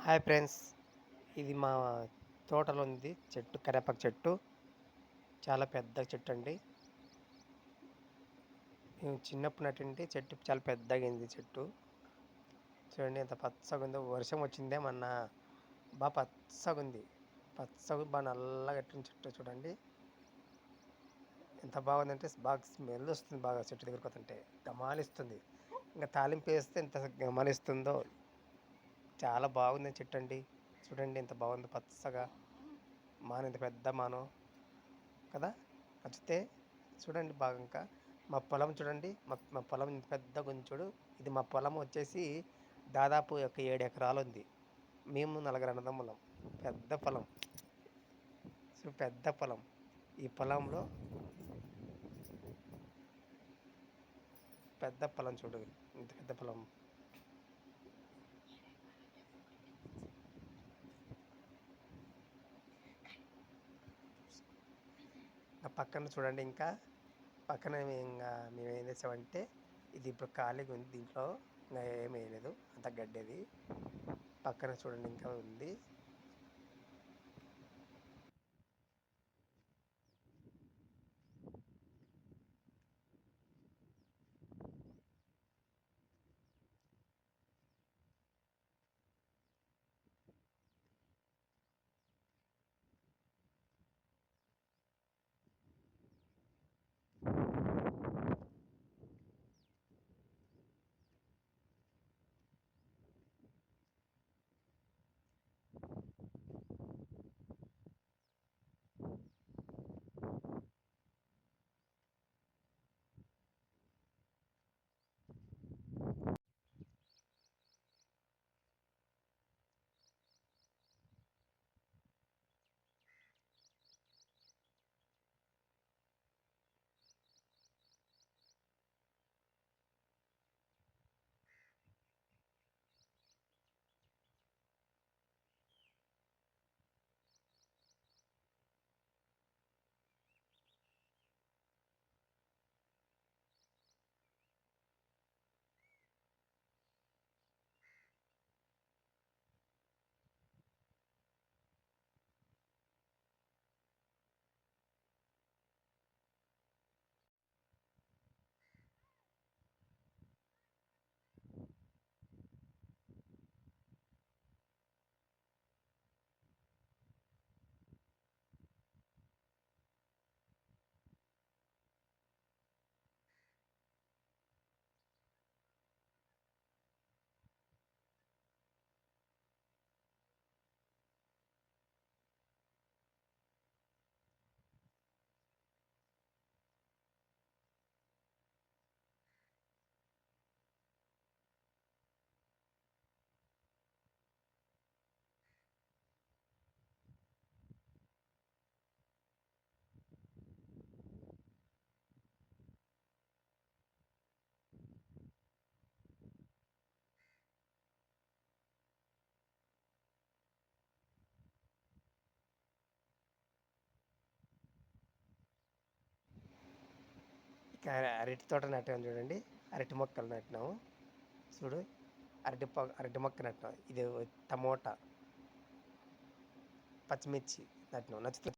Hi friends, ఇది మా తోటలో ఉంది చెట్టు, కరేపాకు చెట్టు. చాలా పెద్ద చెట్టు అండి. మేము చిన్నప్పుడు నాటింటే చెట్టు చాలా పెద్దగయింది చెట్టు. చూడండి ఎంత పచ్చగా ఉందో. వర్షం వచ్చిందే మొన్న, బాగా పచ్చగుంది. పచ్చగా బాగా నల్లగా ఎట్టిన చెట్టు చూడండి. ఎంత బాగుందంటే బాగా స్మెల్ వస్తుంది. బాగా చెట్టు దగ్గరికి పోతుంటే గమాలిస్తుంది. ఇంకా తాలింపు వేస్తే ఎంత గమాలిస్తుందో. చాలా బాగుంది చెట్టు అండి. చూడండి ఎంత బాగుందో పచ్చగా. మాను ఎంత పెద్ద మాను కదా. నచ్చితే చూడండి బాగా. ఇంకా మా పొలం చూడండి. మా పొలం ఇంత పెద్దగా ఉంది చూడు. ఇది మా పొలం వచ్చేసి దాదాపు ఒక 7 ఎకరాలు ఉంది. మేము నలుగురు అన్నదమ్ములం. పెద్ద పొలం. పెద్ద పొలం. ఈ పొలంలో పెద్ద పొలం చూడు. ఇంత పెద్ద పొలం. ఆ పక్కన చూడండి. ఇంకా పక్కన మేము ఏం చేసామంటే, ఇది ఇప్పుడు ఖాళీగా ఉంది. దీంట్లో ఇంకా ఏం వేయలేదు, అంత గడ్డేది. పక్కన చూడండి ఇంకా ఉంది. ఇక అరటి తోట నాటాము చూడండి. అరటి మొక్కలు నాటినాము చూడు. అరటి మొక్క నాటినాం. ఇది టమోటా, పచ్చిమిర్చి నాటినాం. నచ్చుతుంది.